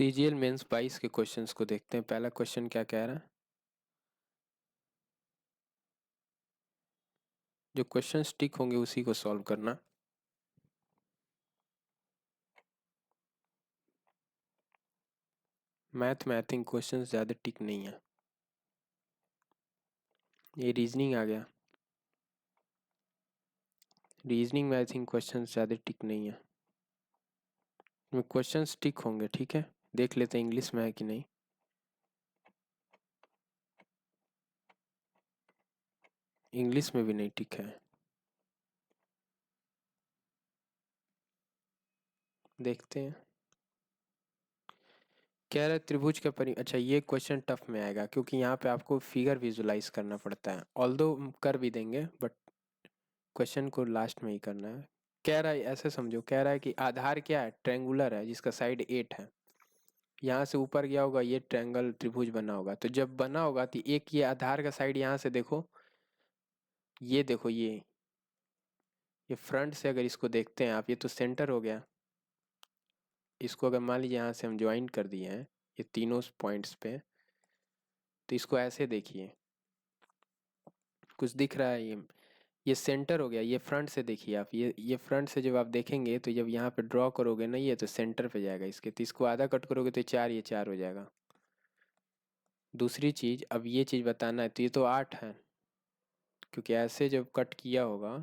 CGL mains 22 के questions को देखते हैं। पहला क्वेश्चन क्या कह रहा है? जो क्वेश्चन टिक होंगे उसी को सॉल्व करना। मैथ में आई थिंक क्वेश्चन ज़्यादा टिक नहीं है। ये रीजनिंग आ गया। रीजनिंग में आई थिंक क्वेश्चन ज़्यादा टिक नहीं है। क्वेश्चन टिक होंगे, ठीक है। देख लेते हैं इंग्लिश में है कि नहीं। इंग्लिश में भी नहीं टिक है। देखते हैं। कह रहा है त्रिभुज का अच्छा, ये क्वेश्चन टफ में आएगा क्योंकि यहाँ पे आपको फिगर विजुलाइज करना पड़ता है। ऑल्दो कर भी देंगे बट क्वेश्चन को लास्ट में ही करना है। कह रहा है, ऐसे समझो, कह रहा है कि आधार क्या है? ट्रायंगुलर है जिसका साइड 8 है। यहाँ से ऊपर गया होगा, ये ट्रायंगल त्रिभुज बना होगा। तो जब बना होगा तो एक ये आधार का साइड यहाँ से देखो, ये देखो, ये फ्रंट से अगर इसको देखते हैं आप, ये तो सेंटर हो गया। इसको अगर मान लीजिए यहाँ से हम ज्वाइन कर दिए हैं ये तीनों पॉइंट्स पे, तो इसको ऐसे देखिए, कुछ दिख रहा है? ये सेंटर हो गया। ये फ्रंट से देखिए आप, ये फ्रंट से जब आप देखेंगे तो जब यहाँ पे ड्रॉ करोगे ना, ये तो सेंटर पे जाएगा इसके। तो इसको आधा कट करोगे तो चार, ये 4 हो जाएगा। दूसरी चीज, अब ये चीज बताना है, तो ये तो 8 है क्योंकि ऐसे जब कट किया होगा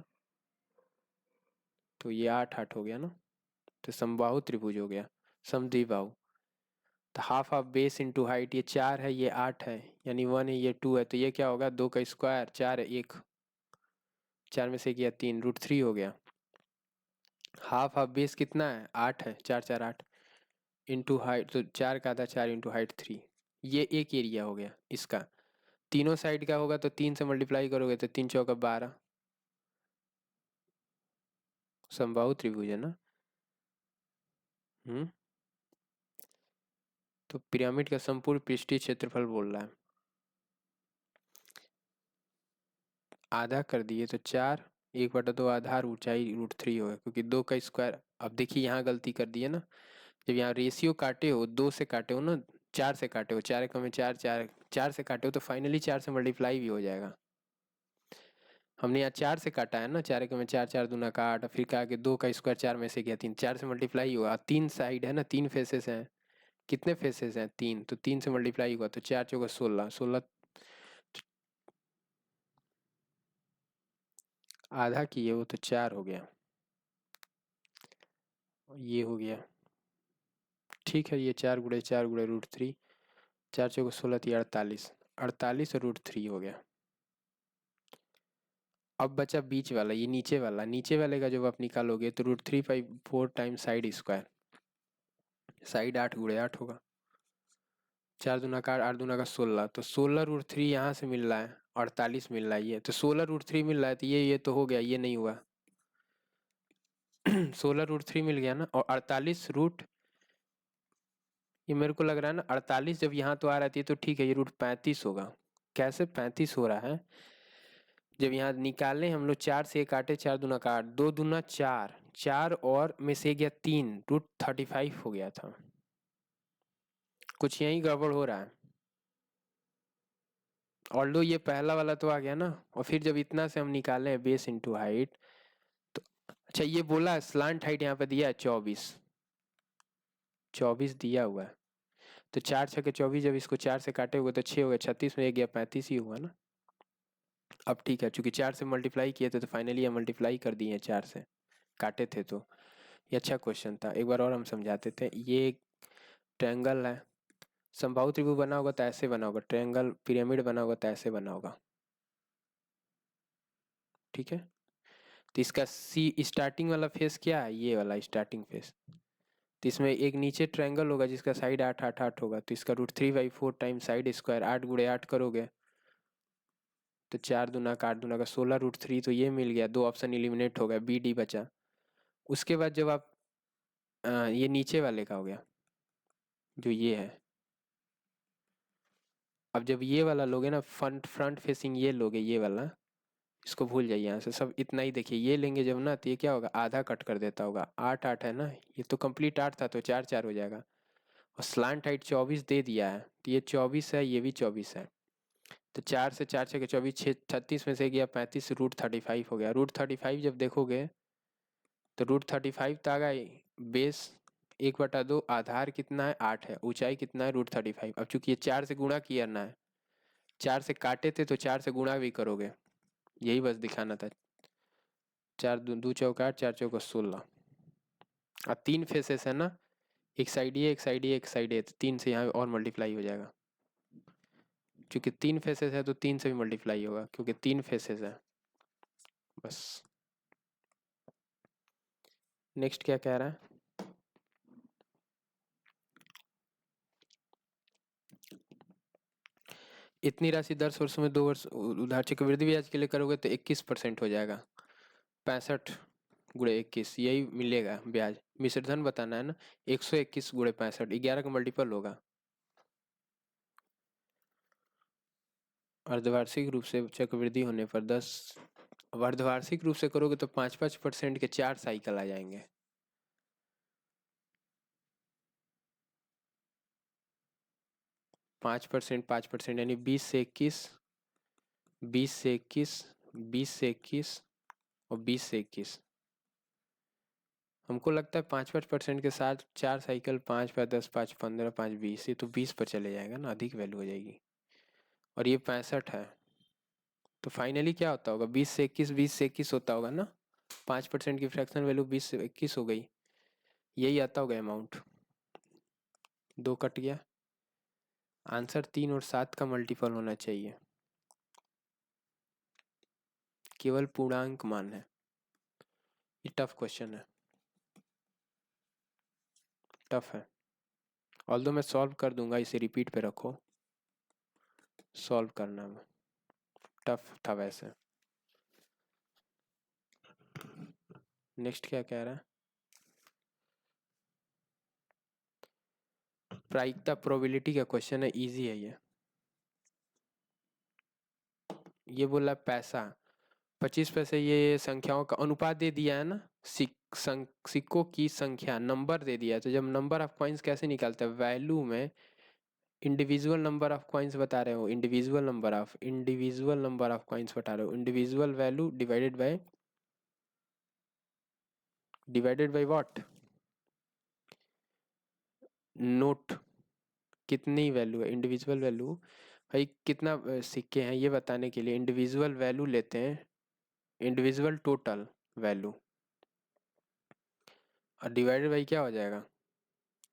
तो ये 8 हो गया ना। तो समबाहु त्रिभुज हो गया, समद्विबाहु। तो half of base into height, ये 4 है, ये 8 है, यानी 1 है, ये 2 है। तो ये क्या होगा? 2 का स्क्वायर, 4 है, 1, 4 में से किया 3, √3 हो गया। हाफ ऑफ बेस कितना है? 8 है, 4 4 8 इंटू हाइट, तो 4 का आधा 4 इंटू हाइट 3। ये एक एरिया हो गया इसका। तीनों साइड का होगा तो 3 से मल्टीप्लाई करोगे तो 3 चौका 12, समबाहु त्रिभुज है ना। तो पिरामिड का संपूर्ण पृष्ठीय क्षेत्रफल बोल रहा है। आधा कर दिए तो 4, 1/2 आधार, ऊंचाई √3 होगा क्योंकि 2 का स्क्वायर। अब देखिए यहाँ गलती कर दी है ना, जब यहाँ रेशियो काटे हो, 2 से काटे हो ना, 4 से काटे हो, 4 का में 4 4, 4 से काटे हो तो फाइनली 4 से मल्टीप्लाई भी हो जाएगा। हमने यहाँ 4 से काटा है ना, 4 का में 4, 4 दूना का 8, फिर कहा कि 2 का स्क्वायर 4 में से गया 3, 4 से मल्टीप्लाई हुआ। 3 साइड है ना, 3 फेसेस हैं। कितने फेसेस हैं? 3, तो 3 से मल्टीप्लाई हुआ तो 4 चौका 16, 16 आधा किए वो तो 4 हो गया, ये हो गया। ठीक है, ये 4 गुणे 4 गुणे √3, 4 चौको 16, 48, 48 और √3 हो गया। अब बचा बीच वाला, ये नीचे वाला। नीचे वाले का जब आप निकालोगे तो √3/4 टाइम्स साइड स्क्वायर, साइड 8 गुणे 8 होगा। 4 दूना का 8, 8 दूना का 16, तो 16 √3 यहाँ से मिल रहा है, 48 मिल रहा है। ये तो 16 √3 मिल रहा है, तो ये तो हो गया, ये नहीं हुआ। 16 √3 मिल गया ना, और 48 रूट, ये मेरे को लग रहा है ना 48 जब यहाँ तो आ रहा है तो ठीक है, ये √35 होगा। कैसे 35 हो रहा है? जब यहाँ निकाले हम लोग, 4 से 1 काटे, 4 दूना का 8, 2 दूना 4, 4 और में से गया 3, √35 हो गया था। कुछ यही गड़बड़ हो रहा है। ऑल्दो ये पहला वाला तो आ गया ना, और फिर जब इतना से हम निकाले हैं बेस इंटू हाइट, तो अच्छा ये बोला है स्लांट हाइट यहाँ पे दिया है 24, 24 दिया हुआ है। तो 4 छके 24, जब इसको 4 से काटे हुए तो 6 हो गया, 36 में 1 गया 35 ही हुआ ना। अब ठीक है, चूंकि 4 से मल्टीप्लाई किए थे तो फाइनली ये मल्टीप्लाई कर दिए 4 से, काटे थे तो। ये अच्छा क्वेश्चन था, एक बार और हम समझाते थे। ये एक ट्रायंगल है, समबाहु त्रिभुज बना होगा तो ऐसे बना होगा, ट्रायंगल पिरामिड बना होगा तो ऐसे बना होगा, ठीक है। तो इसका सी स्टार्टिंग वाला फेस क्या है? ये वाला स्टार्टिंग फेस। तो इसमें एक नीचे ट्रायंगल होगा जिसका साइड 8 8 8 होगा, तो इसका √3/4 टाइम साइड स्क्वायर, 8 गुणे 8 करोगे तो 4 दूना का 8 दूना का 16 √3, तो ये मिल गया। 2 ऑप्शन इलिमिनेट हो गया, बी डी बचा। उसके बाद जब आप ये नीचे वाले का हो गया जो ये है। अब जब ये वाला लोगे ना, फ्रंट फ्रंट फेसिंग ये लोगे, ये वाला, इसको भूल जाइए यहाँ से, सब इतना ही देखिए। ये लेंगे जब ना, तो ये क्या होगा? आधा कट कर देता होगा। 8 8 है ना, ये तो कंप्लीट 8 था तो 4 4 हो जाएगा। और स्लांट हाइट 24 दे दिया है, तो ये 24 है, ये भी 24 है। तो 4 से 4 6 24, 36 में से गया 35, √35 हो गया। √35 जब देखोगे तो √35 तो आ गया बेस 1/2, आधार कितना है 8 है, ऊंचाई कितना है √35। अब चूंकि ये 4 से गुणा किया ना है, 4 से काटे थे तो 4 से गुणा भी करोगे, यही बस दिखाना था। 4 2 चौका 8, 4 चौका 16। अब 3 फेसेस है ना, एक साइड ये, एक साइड ये, एक साइड ये, तो 3 से यहाँ और मल्टीप्लाई हो जाएगा। क्योंकि 3 फेसेस है तो 3 से भी मल्टीप्लाई होगा, क्योंकि 3 फेसेस है। बस नेक्स्ट क्या कह रहा है? इतनी राशि 10 वर्षों में 2 वर्ष उधार चक्रवृद्धि ब्याज के लिए करोगे तो 21% हो जाएगा। 65 गुणे 21 यही मिलेगा ब्याज। मिश्रधन बताना है ना, 121 गुणे 65, 11 का मल्टीपल होगा। अर्धवार्षिक रूप से चक्रवृद्धि होने पर 10, अब अर्धवार्षिक रूप से करोगे तो 5% के 4 साइकिल आ जाएंगे। पाँच परसेंट यानी 20 से 21, 20 से 21, 20 से 21 और 20 से 21। हमको लगता है 5% के साथ 4 साइकिल, 5 5 10 5 15 5 20, ये तो 20 पर चले जाएगा ना, अधिक वैल्यू हो जाएगी। और ये 65 है, तो फाइनली क्या होता होगा? 20 से 21, 20 से 21 होता होगा ना। 5% की फ्रैक्शन वैल्यू 20 से 21 हो गई, यही आता होगा अमाउंट। 2 कट गया, आंसर 3 और 7 का मल्टीपल होना चाहिए, केवल पूर्णांक मान है। ये टफ क्वेश्चन है, टफ है। ऑल्दो मैं सॉल्व कर दूंगा, इसे रिपीट पे रखो, सॉल्व करना में टफ था वैसे। नेक्स्ट क्या कह रहा है? प्रायिकता प्रोबेबिलिटी का क्वेश्चन है, इजी है ये। ये बोला पैसा 25 पैसे, ये संख्याओं का अनुपात दे दिया है ना, सिक्कों की संख्या नंबर दे दिया है। तो जब नंबर ऑफ कॉइन्स कैसे निकालते हैं? वैल्यू में इंडिविजुअल नंबर ऑफ कॉइन्स बता रहे हो, इंडिविजुअल नंबर ऑफ कॉइन्स बता रहे हो, individual value divided by what? Note. कितनी वैल्यू है? इंडिविजुअल वैल्यू भाई, कितना सिक्के हैं ये बताने के लिए इंडिविजुअल वैल्यू लेते हैं, इंडिविजुअल टोटल वैल्यू, और डिवाइडेड बाई क्या हो जाएगा?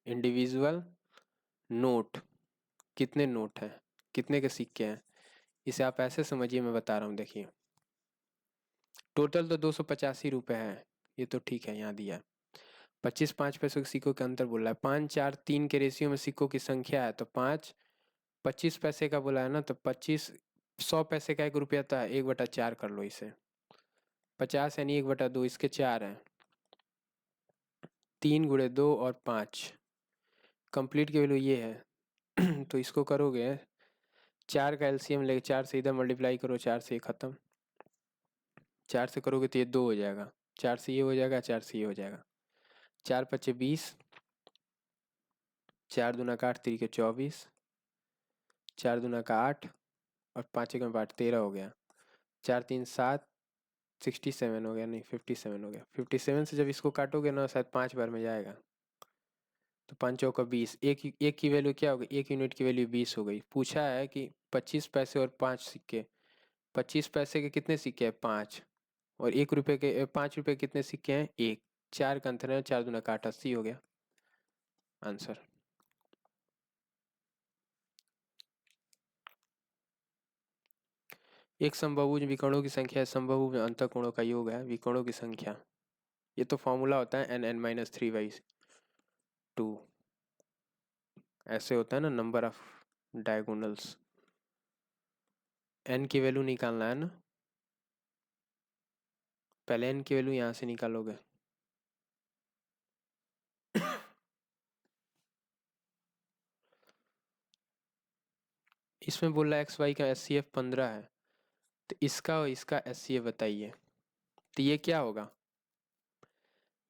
Individual note. कितने नोट हैं, कितने के सिक्के हैं, इसे आप ऐसे समझिए, मैं बता रहा हूँ, देखिए। टोटल तो 285 रुपये है, ये तो ठीक है, यहाँ दिया है। 25 5 पैसों के सिक्कों के अंतर बोला है, 5 4 3 के रेशियो में सिक्कों की संख्या है, तो 5 25 पैसे का बोला है ना, तो 25 100 पैसे का 1 रुपया था, 1/4 कर लो इसे। 50 यानी 1/2, इसके 4 हैं, 3 गुणे 2 और 5, कंप्लीट की वैल्यू ये है। तो इसको करोगे, 4 का एलसीएम लेके 4 से इधर मल्टीप्लाई करो, 4 से ये खत्म, 4 से करोगे तो ये 2 हो जाएगा, 4 से ये हो जाएगा, 4 से ये हो जाएगा, 4 5 20, 4 दूना का 8, 3 के 24, 4 दूना का 8 और 5 एक 8, 13 हो गया, 4 3 7, 67 हो गया, नहीं 57 हो गया। 57 से जब इसको काटोगे ना, शायद 5 बार में जाएगा, तो 5 चौका 20, एक की वैल्यू क्या होगी? 1 यूनिट की वैल्यू 20 हो गई। पूछा है कि 25 पैसे और 5 सिक्के, 25 पैसे के कितने सिक्के हैं? 5, और 1 रुपये के 5 रुपये कितने सिक्के हैं? 1, 4 का अंतर है, 4 दूना का 8, 80 हो गया आंसर। एक समबाहुज विकर्णों की संख्या है, समबाहु में अंतःकोणों का योग है, विकर्णों की संख्या, ये तो फॉर्मूला होता है n(n-3/2), ऐसे होता है ना, नंबर ऑफ डायगोनल्स। n की वैल्यू निकालना है ना, पहले n की वैल्यू यहाँ से निकालोगे। इसमें बोल रहा है एक्स वाई का SCF 15 है, तो इसका और इसका SCF बताइए, तो ये क्या होगा?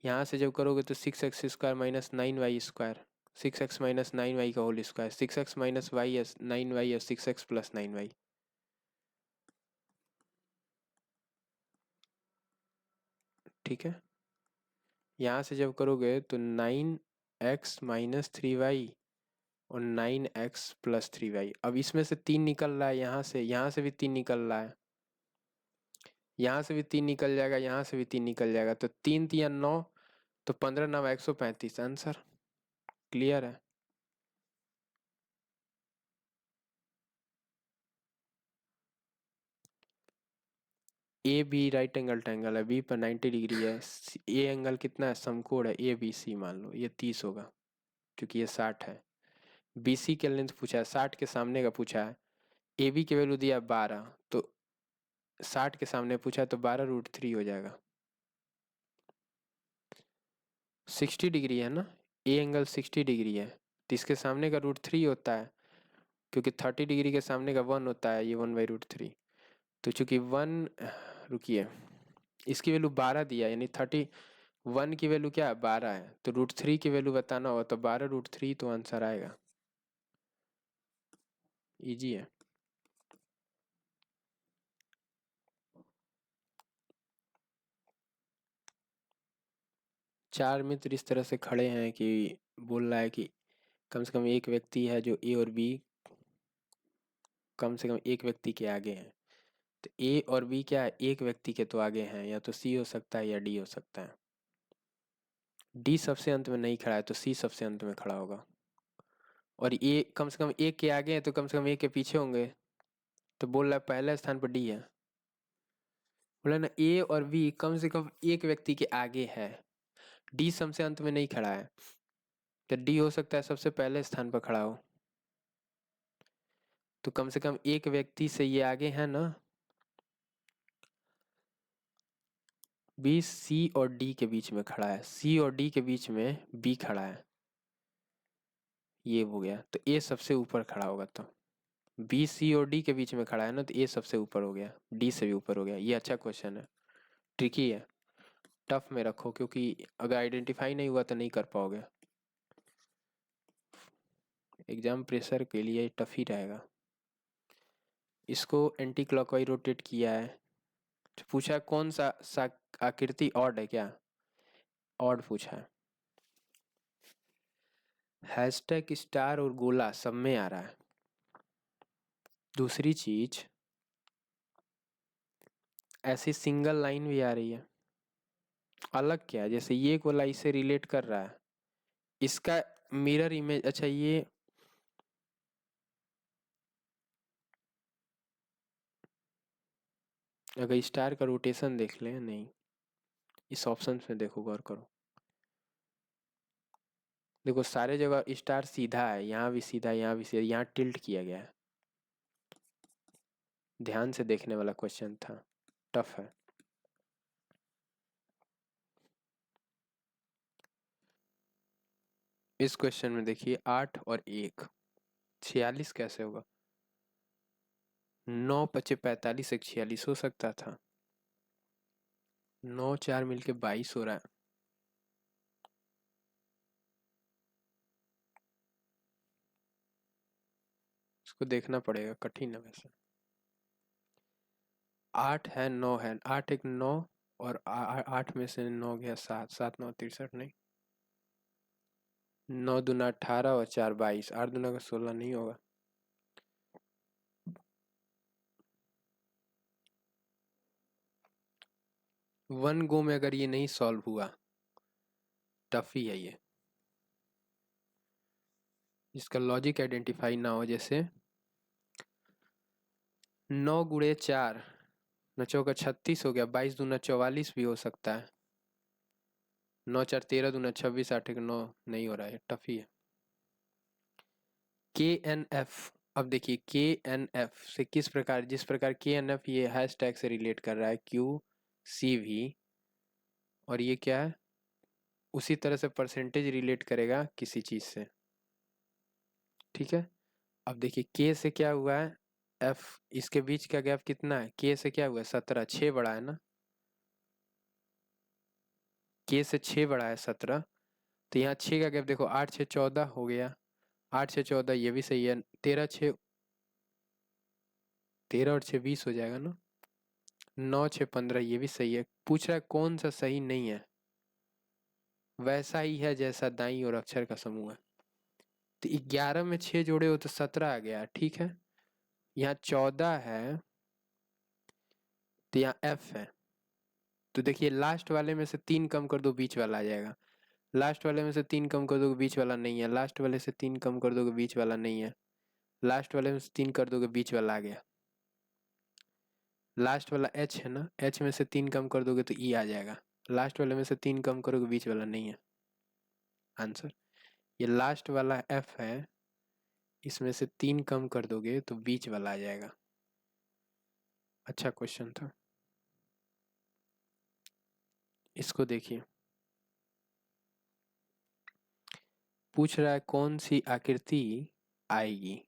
यहाँ से जब करोगे तो 6x² - 9y², 6x minus 9y का whole square, 6x minus Y है 9y है 6x प्लस 9y। ठीक है, यहाँ से जब करोगे तो 9x माइनस 3y और 9x प्लस 3y। अब इसमें से 3 निकल रहा है, यहाँ से भी 3 निकल रहा है, यहाँ से भी 3 निकल जाएगा, यहाँ से भी 3 निकल जाएगा, तो 3 3 9, तो 15 9 135 आंसर। क्लियर है? A B right angle triangle है, बी पर 90 डिग्री है, ए एंगल कितना है, समकोण है ए बी सी, मान लो ये 30 होगा क्योंकि ये 60 है। बी सी के लेंथ पूछा है, 60 के सामने का पूछा है, ए बी की वैल्यू दिया 12, तो 60 के सामने पूछा है तो 12√3 हो जाएगा। 60 डिग्री है ना, ए एंगल 60 डिग्री है, तो इसके सामने का √3 होता है, क्योंकि 30 डिग्री के सामने का 1 होता है, ये 1/√3। तो चूंकि 1, रुकिए, इसकी वैल्यू 12 दिया, यानी 31 की वैल्यू क्या है 12 है, तो √3 की वैल्यू बताना होगा, तो 12√3 तो आंसर आएगा। इजी है। चार मित्र इस तरह से खड़े हैं कि बोल रहा है कि कम से कम एक व्यक्ति है जो ए और बी कम से कम एक व्यक्ति के आगे हैं। तो ए और बी क्या है, एक व्यक्ति के तो आगे हैं, या तो सी हो सकता है या डी हो सकता है। डी सबसे अंत में नहीं खड़ा है तो सी सबसे अंत में खड़ा होगा, और ए कम से कम एक के आगे है तो कम से कम एक के पीछे होंगे, तो बोल रहा है पहले स्थान पर डी है। बोला ना ए और बी कम से कम एक व्यक्ति के आगे है, डी सबसे अंत में नहीं खड़ा है, तो डी हो सकता है सबसे पहले स्थान पर खड़ा हो, तो कम से कम एक व्यक्ति से ये आगे है ना। बी सी और डी के बीच में खड़ा है, सी और डी के बीच में बी खड़ा है, ये हो गया, तो ए सबसे ऊपर खड़ा होगा, तो बी सी और डी के बीच में खड़ा है ना, तो ए सबसे ऊपर हो गया, डी से भी ऊपर हो गया। ये अच्छा क्वेश्चन है, ट्रिकी है, टफ में रखो, क्योंकि अगर आइडेंटिफाई नहीं हुआ तो नहीं कर पाओगे। एग्जाम प्रेशर के लिए टफ ही रहेगा। इसको एंटी क्लॉकवाइज रोटेट किया है, तो पूछा कौन सा आकृति ऑड है, क्या ऑड पूछा है। हैशटैग स्टार और गोला सब में आ रहा है। दूसरी चीज, ऐसी सिंगल लाइन भी आ रही है। अलग क्या है, जैसे ये गोला इससे रिलेट कर रहा है, इसका मिरर इमेज, अच्छा ये अगर स्टार का रोटेशन देख लें, नहीं, इस ऑप्शन में देखो, गौर करो, देखो सारे जगह स्टार सीधा है, यहाँ भी सीधा, यहाँ भी सीधा, यहाँ टिल्ट किया गया है। ध्यान से देखने वाला क्वेश्चन था, टफ है। इस क्वेश्चन में देखिए 8 और 1, 46 कैसे होगा, 9 पचे 45, 1 46 हो सकता था, 9 4 मिलके 22 हो रहा है। इसको देखना पड़ेगा, कठिन है वैसे। 8 है 9 है, 8 एक 9, और 8 में से 9 गया 7, 7 9 63, नहीं, 9 दूना 18 और 4 22, 8 दूना का 16 नहीं होगा। वन गो में अगर ये नहीं सॉल्व हुआ, टफ ही है ये, इसका लॉजिक आइडेंटिफाई ना हो। जैसे 9 गुणे 4, 9 चौका 36 हो गया, 22 दूना 44 भी हो सकता है, 9 4 13 दूना 26, 8 एक 9, नहीं हो रहा है, टफ ही है। के एन एफ, अब देखिए के एन एफ से किस प्रकार, जिस प्रकार के एन एफ ये हैश टैग से रिलेट कर रहा है, क्यू सी वी, और ये क्या है, उसी तरह से परसेंटेज रिलेट करेगा किसी चीज से। ठीक है, अब देखिए के से क्या हुआ है, एफ, इसके बीच का गैप कितना है, के से क्या हुआ है 17, 6 बड़ा है ना, के से 6 बड़ा है 17, तो यहाँ 6 का गैप देखो, 8 6 14 हो गया, 8 6 14 ये भी सही है, 13 6 13 और 6 20 हो जाएगा ना, 9 6 15 ये भी सही है। पूछ रहा है कौन सा सही नहीं है, वैसा ही है जैसा दाईं और अक्षर का समूह है। तो 11 में 6 जोड़े हो तो 17 आ गया, ठीक है। यहाँ 14 है तो यहाँ F है, तो देखिए लास्ट वाले में से 3 कम कर दो, बीच वाला आ जाएगा। लास्ट वाले में से 3 कम कर दोगे, बीच वाला नहीं है। लास्ट वाले से 3 कम कर दोगे, बीच वाला नहीं है। लास्ट वाले में से 3 कर दोगे, बीच वाला आ गया। लास्ट वाला H है ना, H में से 3 कम कर दोगे तो E आ जाएगा। लास्ट वाले में से 3 कम करोगे, बीच वाला नहीं है। आंसर ये लास्ट वाला F है, इसमें से 3 कम कर दोगे तो बीच वाला आ जाएगा। अच्छा क्वेश्चन था। इसको देखिए, पूछ रहा है कौन सी आकृति आएगी।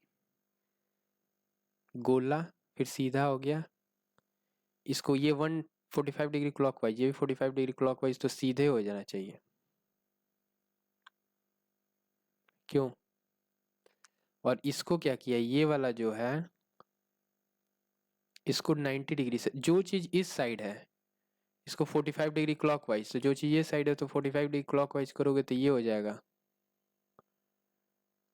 गोला, फिर सीधा हो गया, इसको ये 145 डिग्री क्लॉकवाइज, ये भी 45 डिग्री क्लॉकवाइज, तो सीधे हो जाना चाहिए। क्यों? और इसको क्या किया, ये वाला जो है इसको 90 डिग्री से, जो चीज इस साइड है इसको 45 डिग्री क्लॉकवाइज, तो जो चीज ये साइड है तो 45 डिग्री क्लॉकवाइज करोगे तो ये हो जाएगा।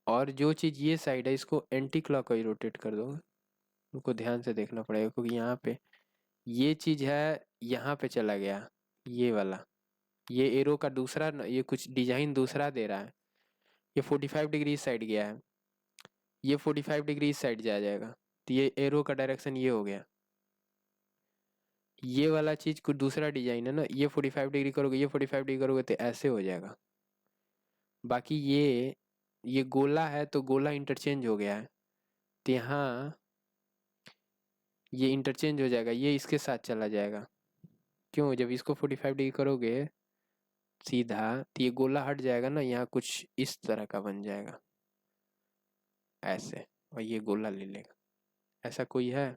और जो चीज ये साइड है इसको एंटी क्लॉकवाइज रोटेट कर दोगे। उनको ध्यान से देखना पड़ेगा, क्योंकि यहाँ पे ये चीज है, यहाँ पे चला गया ये वाला, ये एरो का दूसरा ये कुछ डिजाइन दूसरा दे रहा है। ये 45 डिग्री इस साइड गया है, ये 45 डिग्री इस साइड जा जाएगा, तो ये एरो का डायरेक्शन ये हो गया। ये वाला चीज कुछ दूसरा डिजाइन है ना, ये 45 डिग्री करोगे, ये 45 डिग्री करोगे तो ऐसे हो जाएगा। बाकी ये गोला है तो गोला इंटरचेंज हो गया है, तो यहाँ ये इंटरचेंज हो जाएगा, ये इसके साथ चला जाएगा। क्यों? जब इसको 45 डिग्री करोगे सीधा तो ये गोला हट जाएगा ना, यहाँ कुछ इस तरह का बन जाएगा ऐसे, और ये गोला ले लेगा। ऐसा कोई है?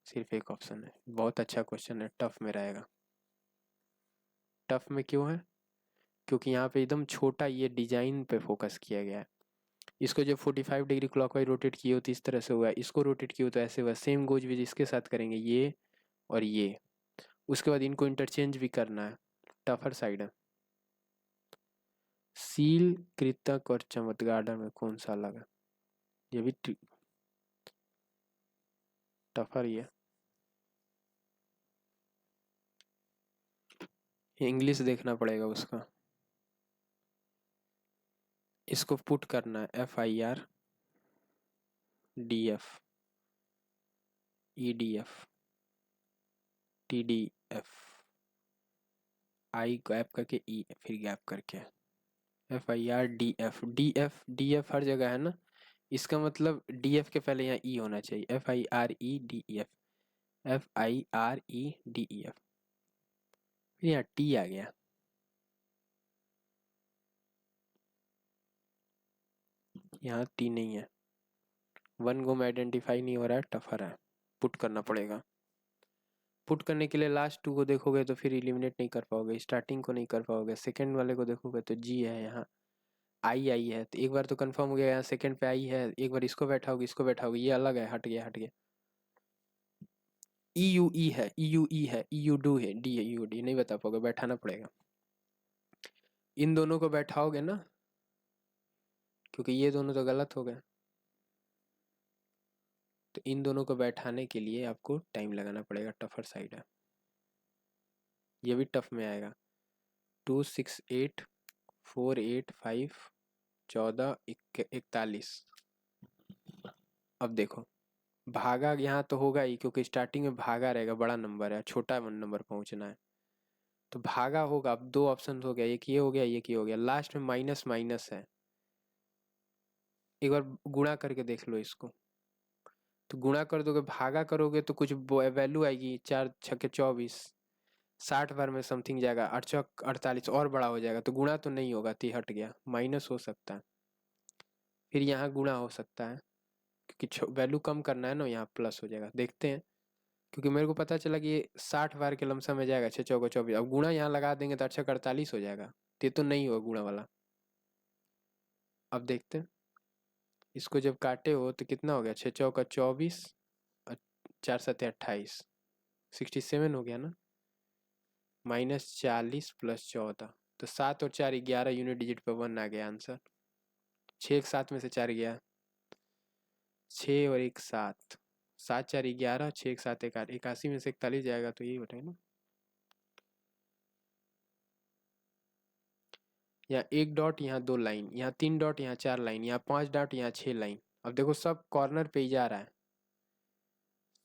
सिर्फ एक ऑप्शन है। बहुत अच्छा क्वेश्चन है, टफ में रहेगा। टफ में क्यों है? क्योंकि यहाँ पे एकदम छोटा ये डिजाइन पे फोकस किया गया है। इसको जब 45 डिग्री क्लॉकवाइज रोटेट किए हो तो इस तरह से हुआ, इसको रोटेट किए हो तो ऐसे हुआ। सेम गोज भी इसके साथ करेंगे, ये और ये। उसके बाद इनको इंटरचेंज भी करना है, टफर साइड है। सील, कृतक और चमत्गार्डर में कौन सा अलग है? ये भी टफर ही है। इंग्लिश देखना पड़ेगा उसका। इसको पुट करना है FIR DF EDF TDF, आई गैप करके E फिर गैप करके FIR DF DF हर जगह है ना, इसका मतलब DF के पहले यहाँ E होना चाहिए। FIREDEF फिर यहाँ T आ गया। यहाँ T नहीं है, वन गो में आइडेंटिफाई नहीं हो रहा है, टफर है, पुट करना पड़ेगा। पुट करने के लिए लास्ट 2 को देखोगे तो फिर एलिमिनेट नहीं कर पाओगे, स्टार्टिंग को नहीं कर पाओगे। सेकंड वाले को देखोगे तो G है, यहाँ आई है, तो एक बार तो कंफर्म हो गया, यहाँ सेकंड पे आई है। एक बार इसको बैठाओगे, इसको बैठाओगे, ये अलग है, हट गया हट गया। EUE है, EUE है, EUDO है, D है, EUD नहीं बता पाओगे, बैठाना पड़ेगा। इन दोनों को बैठाओगे ना, क्योंकि ये दोनों तो गलत हो गए, तो इन दोनों को बैठाने के लिए आपको टाइम लगाना पड़ेगा। टफर साइड है, ये भी टफ में आएगा। 2 6 8 4 8 5 14 41। अब देखो भागा यहाँ तो होगा ही, क्योंकि स्टार्टिंग में भागा रहेगा, बड़ा नंबर है, छोटा नंबर पहुंचना है तो भागा होगा। अब 2 ऑप्शन हो गया, एक ये हो गया, एक ये हो गया। लास्ट में माइनस माइनस है, एक बार गुणा करके देख लो इसको। तो गुणा कर दोगे, भागा करोगे तो कुछ वैल्यू आएगी, 4 छक्के 24, 60 बार में समथिंग जाएगा, 8 चौक 48 और बड़ा हो जाएगा, तो गुणा तो नहीं होगा, तो हट गया। माइनस हो सकता है, फिर यहाँ गुणा हो सकता है, क्योंकि वैल्यू कम करना है ना, यहाँ प्लस हो जाएगा। देखते हैं, क्योंकि मेरे को पता चला कि ये 60 बार के लमसम में जाएगा, 6 चौको 24। अब गुणा यहाँ लगा देंगे तो 8 छक्के 48 हो जाएगा। तो ये तो नहीं होगा गुणा वाला। अब देखते हैं, इसको जब काटे हो तो कितना हो गया, 6 चौका 24 और 4 सत्ते 28, 67 हो गया ना। -40 + 14, तो 7 और 4 11 यूनिट डिजिट पे 1 आ गया आंसर। 6 एक 7 में से 4 गया, 6 और 1 7, 7 4 11, 6 एक 7 81 में से 41 जाएगा, तो यही बताए ना। यहाँ 1 डॉट, यहाँ 2 लाइन, यहाँ 3 डॉट, यहाँ 4 लाइन, यहाँ 5 डॉट, यहाँ 6 लाइन। अब देखो सब कॉर्नर पे ही जा रहा है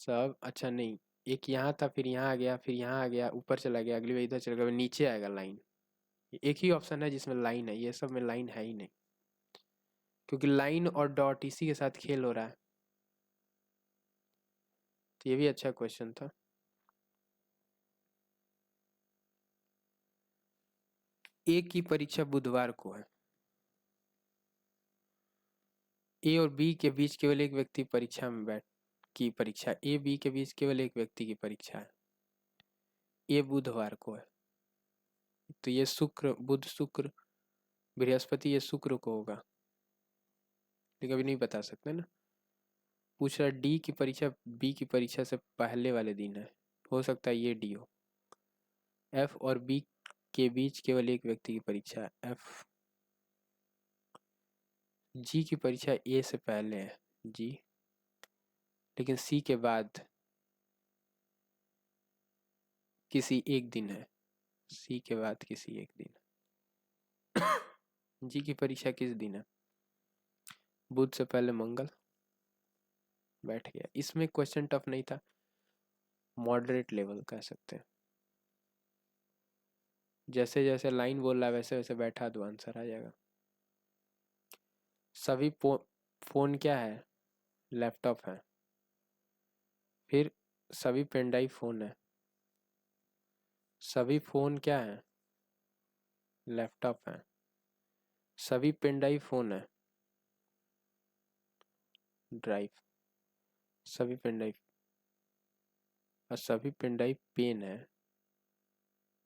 सब। अच्छा नहीं, एक यहाँ था, फिर यहाँ आ गया, फिर यहाँ आ गया, ऊपर चला गया, अगली बार इधर चला गया, नीचे आएगा लाइन। एक ही ऑप्शन है जिसमें लाइन है, ये सब में लाइन है ही नहीं, क्योंकि लाइन और डॉट इसी के साथ खेल हो रहा है। तो ये भी अच्छा क्वेश्चन था। ए की परीक्षा बुधवार को है। ए और बी के बीच केवल एक व्यक्ति परीक्षा में परीक्षा, ए बी के बीच केवल एक व्यक्ति की परीक्षा है। ये बुधवार को है, तो ये शुक्र, बुध शुक्र बृहस्पति, ये शुक्र को होगा, लेकिन अभी नहीं बता सकते ना। पूछ रहा डी की परीक्षा बी की परीक्षा से पहले वाले दिन है, हो सकता है ये डी हो। एफ और बी के बीच केवल एक व्यक्ति की परीक्षा है, एफ। जी की परीक्षा ए से पहले है, जी, लेकिन सी के बाद किसी एक दिन है, सी के बाद किसी एक दिन। जी की परीक्षा किस दिन है, बुध से पहले मंगल। बैठ गया। इसमें क्वेश्चन टफ नहीं था, मॉडरेट लेवल कह सकते हैं। जैसे जैसे लाइन बोल रहा है वैसे वैसे बैठा दो, आंसर आ जाएगा। सभी फोन क्या है, लैपटॉप है। फिर सभी पेनड्राइव फोन है। सभी फोन क्या है, लैपटॉप है। सभी पेनड्राइव फोन है, ड्राइव। सभी पेनड्राइव, और सभी पेनड्राइव पेन है।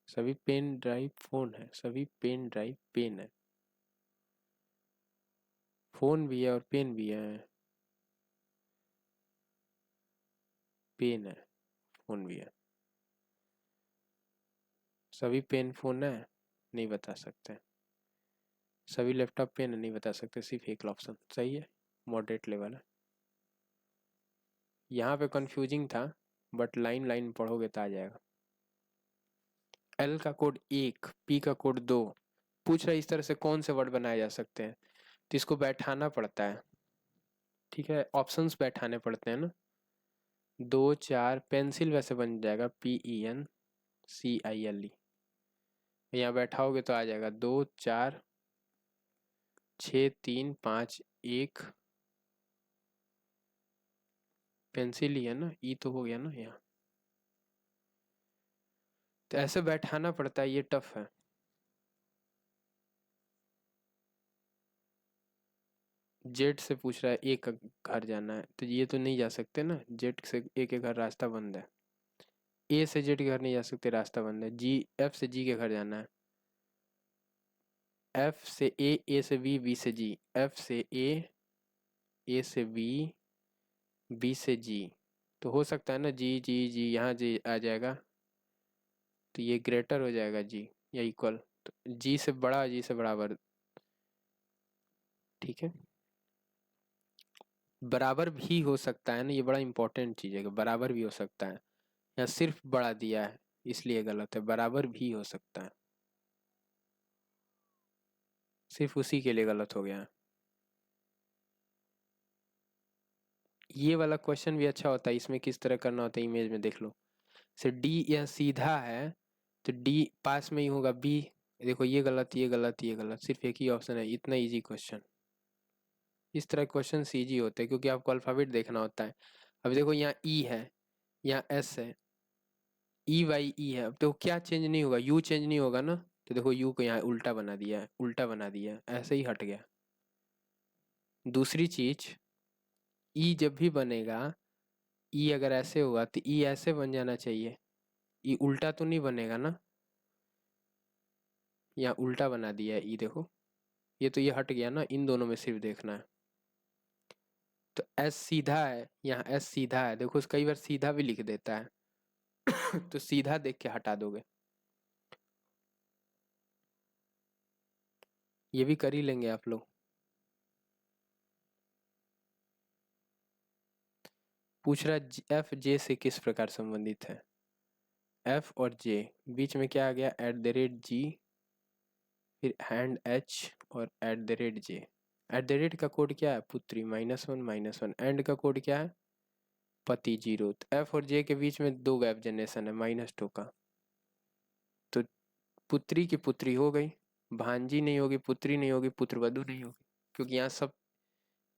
सभी पेन ड्राइव फोन है, सभी पेन ड्राइव पेन है। फोन भी है और पेन भी है, पेन है, फोन भी है। सभी पेन फोन है, नहीं बता सकते। सभी लैपटॉप पेन है, नहीं बता सकते, सिर्फ एक ऑप्शन सही है, मॉडरेट लेवल है। यहाँ पे कंफ्यूजिंग था, बट लाइन लाइन पढ़ोगे तो आ जाएगा। एल का कोड 1, पी का कोड 2। पूछ रहा है इस तरह से कौन से वर्ड बनाए जा सकते हैं, तो इसको बैठाना पड़ता है। ठीक है, ऑप्शंस बैठाने पड़ते हैं ना। 2 4 पेंसिल वैसे बन जाएगा, PENCILE। यहाँ बैठाओगे तो आ जाएगा 2 4 6 3 5 1। पेंसिल ही है ना, ई तो हो गया ना यहाँ। तो ऐसे बैठाना पड़ता है, ये टफ है। जेट से पूछ रहा है एक घर जाना है, तो ये तो नहीं जा सकते ना, जेट से एक के घर रास्ता बंद है। ए से जेट के घर नहीं जा सकते, रास्ता बंद है। जी, एफ से जी के घर जाना है। एफ से ए, ए से बी, बी से जी। एफ से ए से बी, बी से जी। तो हो सकता है ना जी जी जी, यहाँ जी आ जाएगा, तो ये ग्रेटर हो जाएगा जी, या इक्वल। तो जी से बड़ा, जी से बराबर। ठीक है, बराबर भी हो सकता है ना, ये बड़ा इंपॉर्टेंट चीज़ है कि बराबर भी हो सकता है। या सिर्फ बड़ा दिया है इसलिए गलत है, बराबर भी हो सकता है, सिर्फ उसी के लिए गलत हो गया है। ये वाला क्वेश्चन भी अच्छा होता है, इसमें किस तरह करना होता है इमेज में देख लो। से डी यह सीधा है, तो डी पास में ही होगा बी। देखो ये गलत, ये गलत, ये गलत, सिर्फ एक ही ऑप्शन है। इतना इजी क्वेश्चन, इस तरह क्वेश्चन इजी होते हैं क्योंकि आपको अल्फ़ाबेट देखना होता है। अब देखो यहाँ ई है, यहाँ एस है, ई वाई ई है। अब देखो क्या चेंज नहीं होगा, यू चेंज नहीं होगा ना। तो देखो यू को यहाँ उल्टा बना दिया है, उल्टा बना दिया है, ऐसे ही हट गया। दूसरी चीज, ई जब भी बनेगा, ई अगर ऐसे हुआ तो ई ऐसे बन जाना चाहिए, ई उल्टा तो नहीं बनेगा ना। यहाँ उल्टा बना दिया है ई, देखो ये तो ये हट गया ना, इन दोनों में सिर्फ देखना है। तो एस सीधा है, यहाँ एस सीधा है, देखो कई बार सीधा भी लिख देता है तो सीधा देख के हटा दोगे। ये भी कर ही लेंगे आप लोग। पूछ रहा है एफ जे से किस प्रकार संबंधित है। एफ और जे बीच में क्या आ गया, एट द रेट जी, फिर हैंड एच और at the rate J. At the rate का कोड क्या है, पुत्री -1 -1, एंड का कोड क्या है, पति 0। तो एफ और जे के बीच में 2 गैप जनरेशन है -2 का, तो पुत्री की पुत्री हो गई, भांजी नहीं होगी, पुत्री नहीं होगी, पुत्रवधु नहीं होगी, क्योंकि यहाँ सब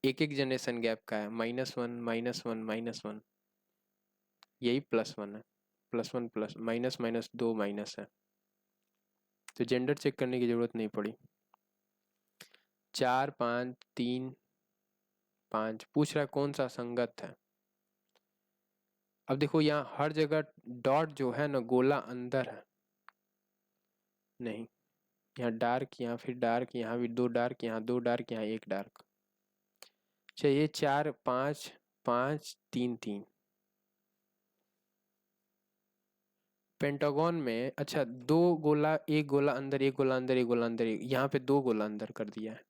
एक एक जनरेशन गैप का है, -1 -1 -1, यही +1 है, +1 प्लस माइनस माइनस 2 माइनस है, तो जेंडर चेक करने की जरूरत नहीं पड़ी। 4 5 3 5 पूछ रहा है कौन सा संगत है। अब देखो यहाँ हर जगह डॉट जो है ना गोला अंदर है, नहीं यहाँ डार्क, यहाँ फिर डार्क, यहाँ भी 2 डार्क, यहाँ 2 डार्क, यहाँ 1 डार्क। चाहिए 4 5 5 3 3 पेंटागन में। अच्छा 2 गोला, 1 गोला अंदर, 1 गोला अंदर, 1 गोला अंदर, यहाँ पे 2 गोला अंदर कर दिया है।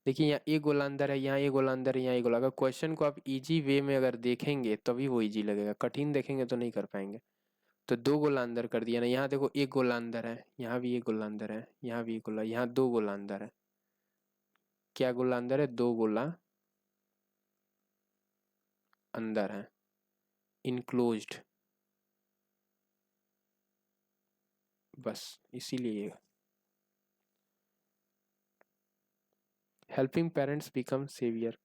देखिए यहाँ 1 गोला अंदर है, यहाँ 1 गोला अंदर है, यहाँ 1 गोला। अगर क्वेश्चन को आप इजी वे में अगर देखेंगे तभी वो इजी लगेगा, कठिन देखेंगे तो नहीं कर पाएंगे। तो 2 गोला अंदर कर दिया ना, यहाँ देखो 1 गोला अंदर है, यहाँ भी 1 गोला अंदर है, यहाँ भी 1 गोला, यहाँ 2 गोला अंदर है। क्या गोला अंदर है, 2 गोला अंदर है, इनक्लोज्ड, बस इसीलिए। हेल्पिंग पेरेंट्स बिकम सेवियर,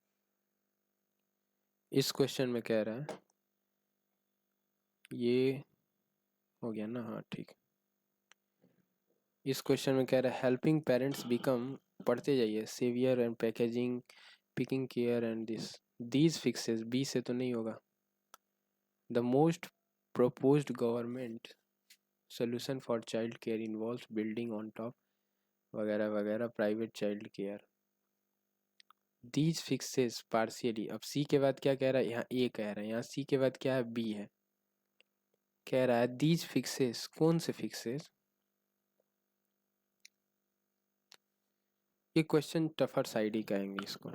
इस क्वेश्चन में कह रहा है, ये हो गया ना, हाँ ठीक। इस क्वेश्चन में कह रहा है हेल्पिंग पेरेंट्स बिकम, पढ़ते जाइए, saviour and packaging, picking care and these fixes, B से तो नहीं होगा। The most proposed government solution for child care involves building on top वगैरह वगैरह private child care. These fixes partially, अब सी के बाद क्या कह रहा है, यहाँ ए कह रहा है, यहाँ सी के बाद क्या है, बी है। कह रहा है दीज फिक्सेस, कौन से फिक्सेस, ये क्वेश्चन टफर साइड ही कहेंगे इसको।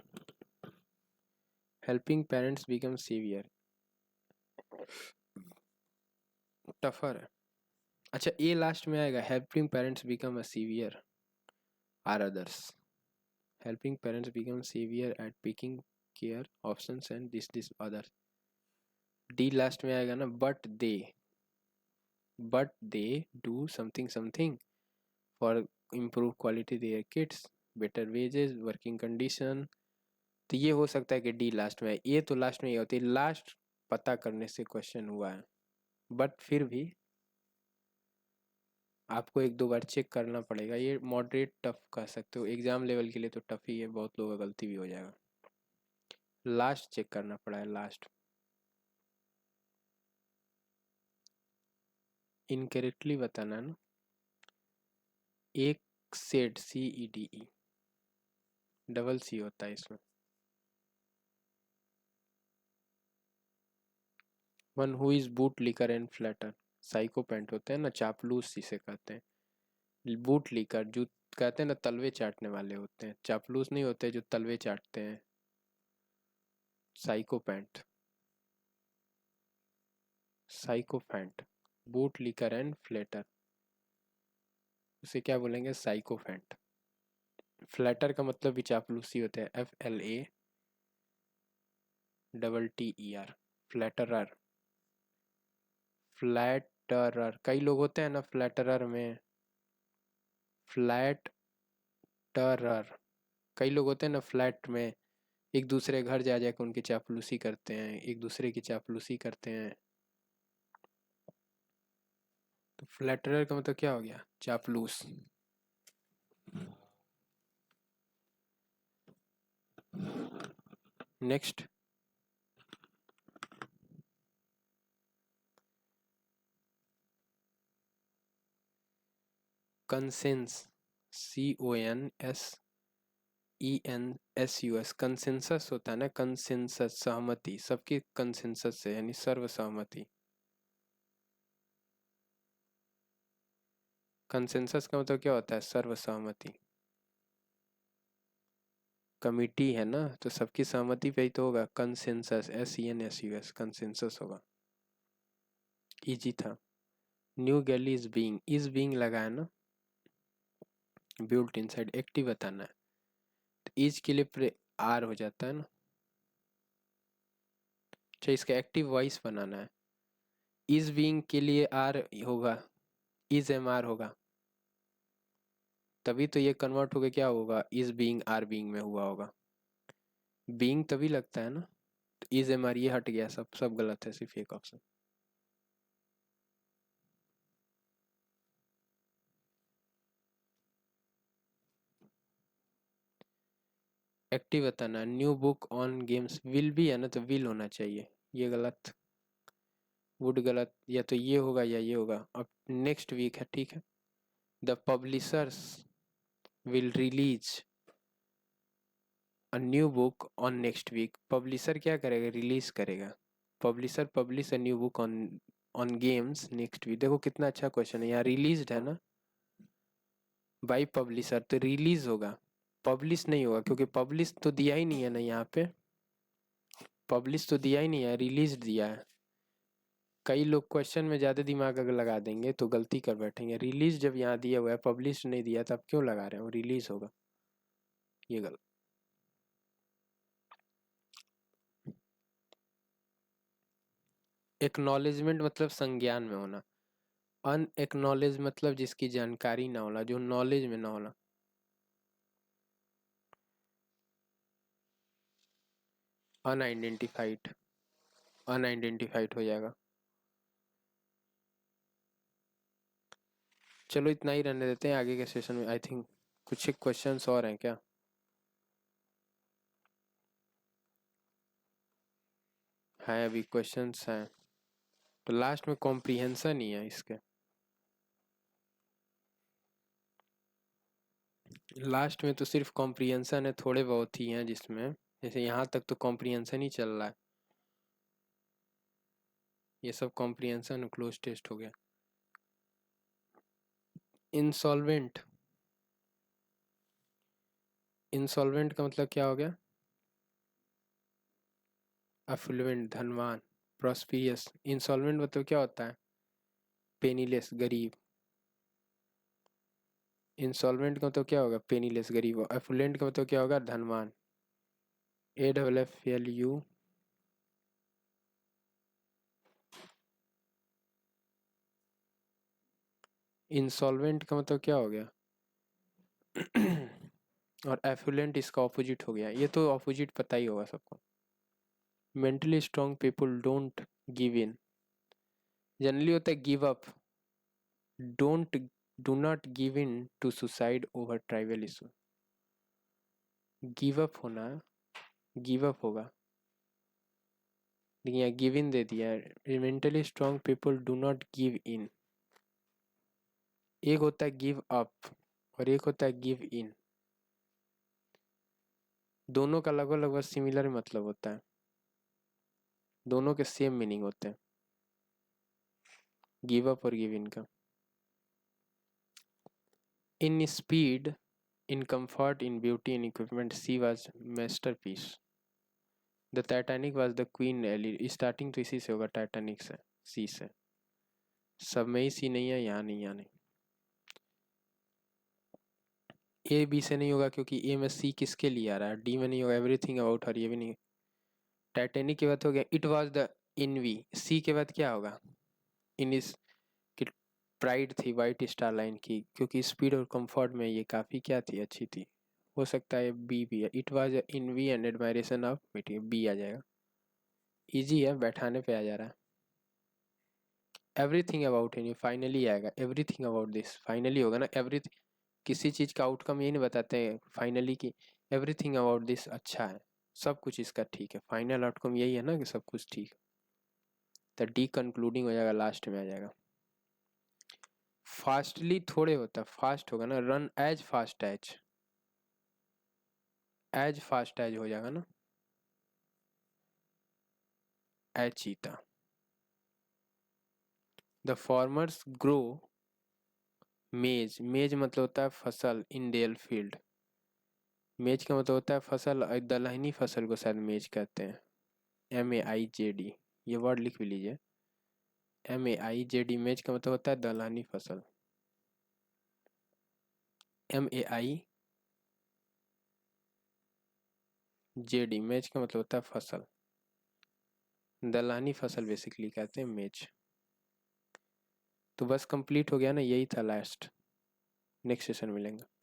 Helping parents become saviour tougher है। अच्छा ए लास्ट में आएगा, helping parents become a saviour are others, helping parents become saviour at picking care options and this others. D last में आएगा ना, but they do something something for improve quality their kids, better wages, working condition. तो ये हो सकता है कि D last में है, ये तो लास्ट में ही होती है, लास्ट पता करने से क्वेश्चन हुआ है, बट फिर भी आपको 1-2 बार चेक करना पड़ेगा। ये मॉडरेट टफ कह सकते हो, एग्जाम लेवल के लिए तो टफ ही है, बहुत लोगों का गलती भी हो जाएगा। लास्ट चेक करना पड़ा है, लास्ट इनकरेक्टली बताना ना। एक सेड CEDE डबल सी होता है इसमें। One who is boot licker and flatter, sycophant होते हैं ना, चापलूस जिसे कहते हैं। बूट लिकर जो कहते हैं ना, तलवे चाटने वाले होते हैं, चापलूस नहीं होते जो तलवे चाटते हैं, sycophant, sycophant. Boot licker and flatter, उसे क्या बोलेंगे, साइकोफेंट। फ्लैटर का मतलब भी चापलूसी होता है, FLATTER, फ्लैटरर। फ्लैटरर कई लोग होते हैं ना, फ्लैटरर में, फ्लैट टरर कई लोग होते हैं ना, फ्लैट में एक दूसरे घर जा जाकर उनकी चापलूसी करते हैं, एक दूसरे की चापलूसी करते हैं। तो फ्लैटरर का मतलब क्या हो गया, चापलूस। नेक्स्ट, कंसेंस, CONSENSUS, कंसेंसस होता है ना, कंसेंसस सहमति, सबकी कंसेंसस से यानी सर्वसहमति। कंसेंसस का मतलब क्या होता है? सर्वसहमति। कमिटी है ना, तो सबकी सहमति पे ही तो होगा। कंसेंसस, SENSUS, कंसेंसस होगा। इजी था। न्यू गैली इज बीइंग लगा है ना, बिल्ट इनसाइड, एक्टिव बताना है, तो इज के लिए आर हो जाता है ना। अच्छा, इसका एक्टिव वॉइस बनाना है। इज बीइंग के लिए आर होगा, इज MR होगा, तभी तो ये कन्वर्ट होके क्या होगा, इज बीइंग आर बीइंग में हुआ होगा। बीइंग तभी लगता है ना, तो इज MR ये हट गया, सब सब गलत है, सिर्फ एक ऑप्शन। एक्टिव बताना है। New book on games will भी है ना, तो विल होना चाहिए, ये गलत। वुड गलत, या तो ये होगा या ये होगा। अब नेक्स्ट वीक है, ठीक है। The publishers will release a new book on next week. Publisher क्या करेगा? रिलीज करेगा। Publisher publish a new book on on games next week. देखो कितना अच्छा क्वेश्चन है, यहाँ रिलीज्ड है ना, बाय पब्लिशर, तो रिलीज होगा, पब्लिश नहीं होगा, क्योंकि पब्लिश तो दिया ही नहीं है ना यहाँ पे, पब्लिश तो दिया ही नहीं है, रिलीज दिया है। कई लोग क्वेश्चन में ज़्यादा दिमाग अगर लगा देंगे तो गलती कर बैठेंगे। रिलीज जब यहाँ दिया हुआ है, पब्लिश नहीं दिया, तब क्यों लगा रहे हो? रिलीज होगा, ये गलत। एक्नॉलेजमेंट मतलब संज्ञान में होना। अनएक्नॉलेज मतलब जिसकी जानकारी ना होना, जो नॉलेज में ना होना। अनआइडेंटिफाइड, अनआइडेंटिफाइड हो जाएगा। चलो इतना ही रहने देते हैं, आगे के सेशन में आई थिंक कुछ एक क्वेश्चंस और हैं क्या? है, अभी क्वेश्चंस हैं, तो लास्ट में कॉम्प्रिहेंशन ही है इसके। लास्ट में तो सिर्फ कॉम्प्रिहेंशन है, थोड़े बहुत ही हैं जिसमें, जैसे यहाँ तक तो कॉम्प्रिहेंशन ही चल रहा है, ये सब कॉम्प्रिहेंशन क्लोज टेस्ट हो गया। इंसॉल्वेंट, इंसॉल्वेंट का मतलब क्या हो गया? अफ्लुएंट, धनवान, प्रॉस्पिरियस। इंसॉल्वेंट मतलब क्या होता है? पेनीलेस, गरीब। इंसॉल्वेंट का मतलब क्या होगा? पेनीलेस, गरीब। अफ्लुएंट का मतलब क्या होगा? धनवान। AFFLU। इंसॉल्वेंट का मतलब क्या हो गया? और एफुलेंट इसका ऑपोजिट हो गया, ये तो ऑपोजिट पता ही होगा सबको। Mentally strong people don't give in, generally होता है give up. Don't, do not give in to suicide over tribal issue. Give up होना, गिव अप होगा, लेकिन यहाँ गिव इन दे दिया है। Mentally strong people do not give in. एक होता है गिव अप और एक होता है गिव इन, दोनों का लगभग लगभग सिमिलर मतलब होता है, दोनों के सेम मीनिंग होते हैं, गिव अप और गिव इन का। In speed, in comfort, in beauty, in equipment, she was masterpiece. The Titanic was the Queen Ellie। Starting तो इसी से होगा, टाइटैनिक से, सी से। सब में ही सी नहीं है, यहाँ नहीं, यहाँ नहीं। ए बी से नहीं होगा, क्योंकि ए में सी किसके लिए आ रहा है? डी में नहीं होगा, एवरीथिंग अबाउट हर, ये भी नहीं। टाइटैनिक के बाद हो गया इट वाज द इनवी। सी के बाद क्या होगा? इन इस की प्राइड थी वाइट स्टार लाइन की, क्योंकि स्पीड और कंफर्ट में ये काफ़ी क्या थी, अच्छी थी। हो सकता है बी भी है, it was envy and admiration of, बी आ जाएगा। इजी है, बैठाने पे आ जा रहा है। एवरीथिंग अबाउट है, फाइनली आएगा, एवरीथिंग अबाउट दिस, फाइनली होगा ना एवरीथिंग। किसी चीज़ का आउटकम ये नहीं बताते हैं फाइनली कि एवरीथिंग अबाउट दिस अच्छा है, सब कुछ इसका ठीक है, फाइनल आउटकम यही है ना कि सब कुछ ठीक। तो डी कंक्लूडिंग हो जाएगा, लास्ट में आ जाएगा। फास्टली थोड़े होता, फास्ट होगा ना, run as fast as fast as हो जाएगा ना, एज चीता। द फार्मर्स ग्रो मेज, मेज मतलब होता है फसल, इन देयर फील्ड। मेज का मतलब होता है फसल, दलहनी फसल को शायद मेज कहते हैं, MEIJD, ये वर्ड लिख भी लीजिए, MEIJD, मेज का मतलब होता है दलहनी फसल, MEIJD, मेज का मतलब होता है फसल, दलहनी फसल बेसिकली कहते हैं मेज। तो बस कंप्लीट हो गया ना, यही था लास्ट। नेक्स्ट सेशन मिलेंगे।